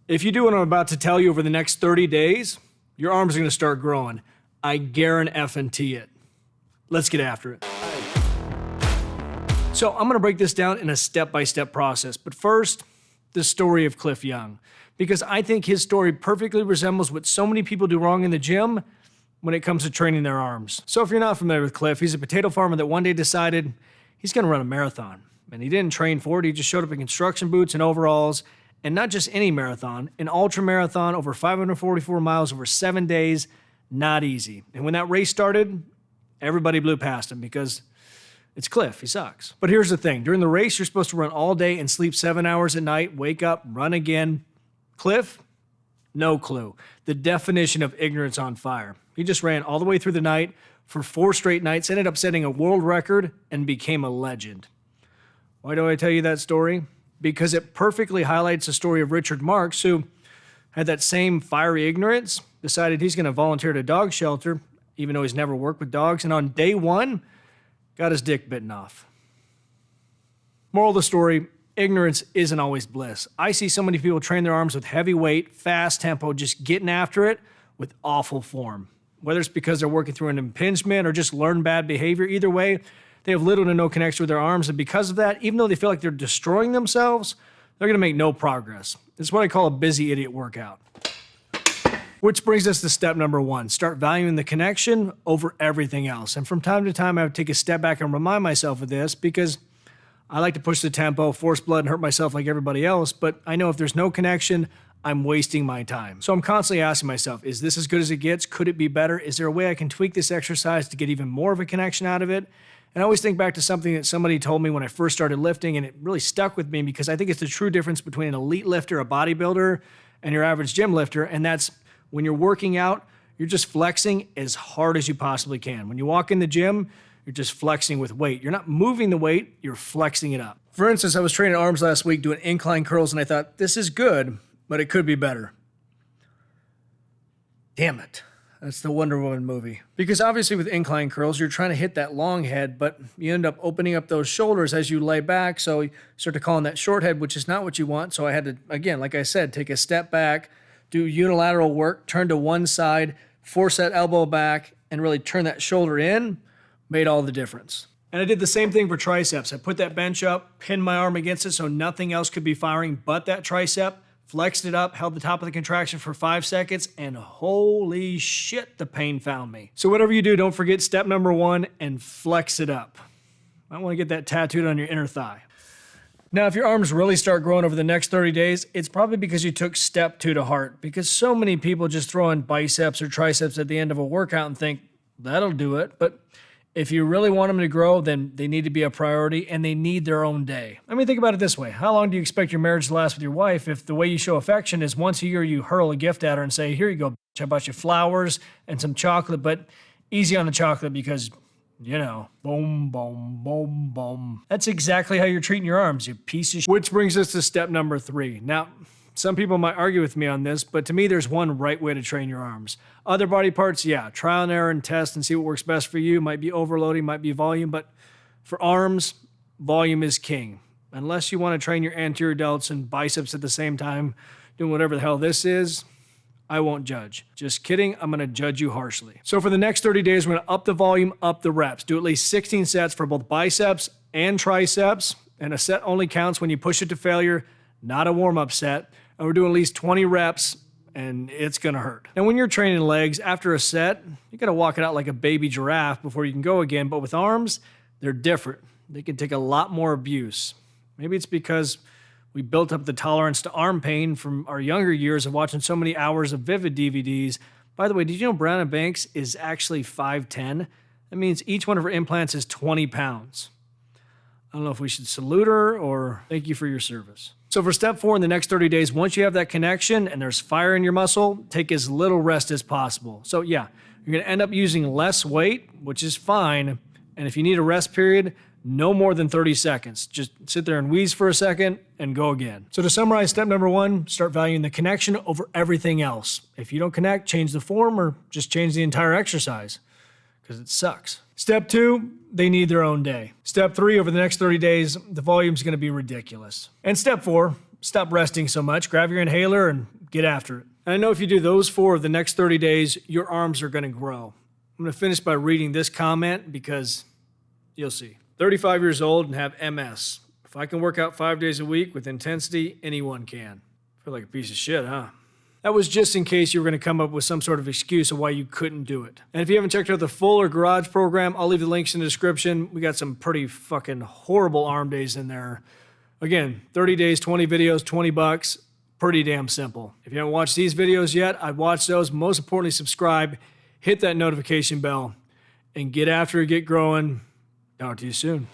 If you do what I'm about to tell you over the next 30 days, your arms are going to start growing. I guarantee it. Let's get after it. So I'm going to break this down in a step-by-step process. But first, the story of Cliff Young. Because I think his story perfectly resembles what so many people do wrong in the gym when it comes to training their arms. So if you're not familiar with Cliff, he's a potato farmer that one day decided he's going to run a marathon. And he didn't train for it. He just showed up in construction boots and overalls. And not just any marathon, an ultra marathon over 544 miles over 7 days. Not easy. And when that race started, everybody blew past him because it's Cliff. He sucks. But here's the thing. During the race, you're supposed to run all day and sleep 7 hours at night, wake up, run again. Cliff, no clue. The definition of ignorance on fire. He just ran all the way through the night for 4 straight nights, ended up setting a world record, and became a legend. Why do I tell you that story? Because it perfectly highlights the story of Richard Marx, who had that same fiery ignorance, decided he's going to volunteer at a dog shelter, even though he's never worked with dogs, and on day 1, got his dick bitten off. Moral of the story, ignorance isn't always bliss. I see so many people train their arms with heavy weight, fast tempo, just getting after it with awful form. Whether it's because they're working through an impingement or just learn bad behavior, either way, they have little to no connection with their arms, and because of that, even though they feel like they're destroying themselves, they're going to make no progress. It's what I call a busy idiot workout. Which brings us to step number 1. Start valuing the connection over everything else. And from time to time, I would take a step back and remind myself of this because I like to push the tempo, force blood, and hurt myself like everybody else, but I know if there's no connection, I'm wasting my time. So I'm constantly asking myself, is this as good as it gets? Could it be better? Is there a way I can tweak this exercise to get even more of a connection out of it? And I always think back to something that somebody told me when I first started lifting, and it really stuck with me because I think it's the true difference between an elite lifter, a bodybuilder, and your average gym lifter, and that's when you're working out, you're just flexing as hard as you possibly can. When you walk in the gym, you're just flexing with weight. You're not moving the weight, you're flexing it up. For instance, I was training arms last week doing incline curls, and I thought, this is good, but it could be better. Damn it. That's the Wonder Woman movie. Because obviously with incline curls, you're trying to hit that long head, but you end up opening up those shoulders as you lay back, so you start to call in that short head, which is not what you want. So I had to, again, like I said, take a step back, do unilateral work, turn to one side, force that elbow back, and really turn that shoulder in. Made all the difference. And I did the same thing for triceps. I put that bench up, pinned my arm against it so nothing else could be firing but that tricep, flexed it up, held the top of the contraction for 5 seconds, and holy shit, the pain found me. So whatever you do, don't forget step number 1 and flex it up. I want to get that tattooed on your inner thigh. Now, if your arms really start growing over the next 30 days, it's probably because you took step 2 to heart, because so many people just throw in biceps or triceps at the end of a workout and think, that'll do it. But if you really want them to grow, then they need to be a priority and they need their own day. I mean, think about it this way. How long do you expect your marriage to last with your wife if the way you show affection is once a year you hurl a gift at her and say, here you go, bitch, I bought you flowers and some chocolate, but easy on the chocolate because, you know, boom, boom, boom, boom. That's exactly how you're treating your arms, you piece of shit. Which brings us to step number 3. Now, some people might argue with me on this, but to me, there's one right way to train your arms. Other body parts, yeah, trial and error and test and see what works best for you. Might be overloading, might be volume, but for arms, volume is king. Unless you want to train your anterior delts and biceps at the same time, doing whatever the hell this is, I won't judge. Just kidding, I'm going to judge you harshly. So for the next 30 days, we're going to up the volume, up the reps. Do at least 16 sets for both biceps and triceps, and a set only counts when you push it to failure, not a warm-up set. And we're doing at least 20 reps, and it's gonna hurt. And when you're training legs, after a set, you gotta walk it out like a baby giraffe before you can go again. But with arms, they're different. They can take a lot more abuse. Maybe it's because we built up the tolerance to arm pain from our younger years of watching so many hours of Vivid DVDs. By the way, did you know Brianna Banks is actually 5'10"? That means each one of her implants is 20 pounds. I don't know if we should salute her or thank you for your service. So for step 4 in the next 30 days, once you have that connection and there's fire in your muscle, take as little rest as possible. So yeah, you're gonna end up using less weight, which is fine. And if you need a rest period, no more than 30 seconds. Just sit there and wheeze for a second and go again. So to summarize, step number 1, start valuing the connection over everything else. If you don't connect, change the form or just change the entire exercise because it sucks. Step 2, they need their own day. Step 3, over the next 30 days, the volume's gonna be ridiculous. And step 4, stop resting so much. Grab your inhaler and get after it. And I know if you do those 4 the next 30 days, your arms are going to grow. I'm going to finish by reading this comment because you'll see. 35 years old and have MS. If I can work out 5 days a week with intensity, anyone can. I feel like a piece of shit, huh? That was just in case you were going to come up with some sort of excuse of why you couldn't do it. And if you haven't checked out the fuller garage program, I'll leave the links in the description. We got some pretty fucking horrible arm days in there. Again, 30 days, 20 videos, $20. Pretty damn simple. If you haven't watched these videos yet, I'd watch those. Most importantly, subscribe, hit that notification bell, and get after it, get growing. Talk to you soon.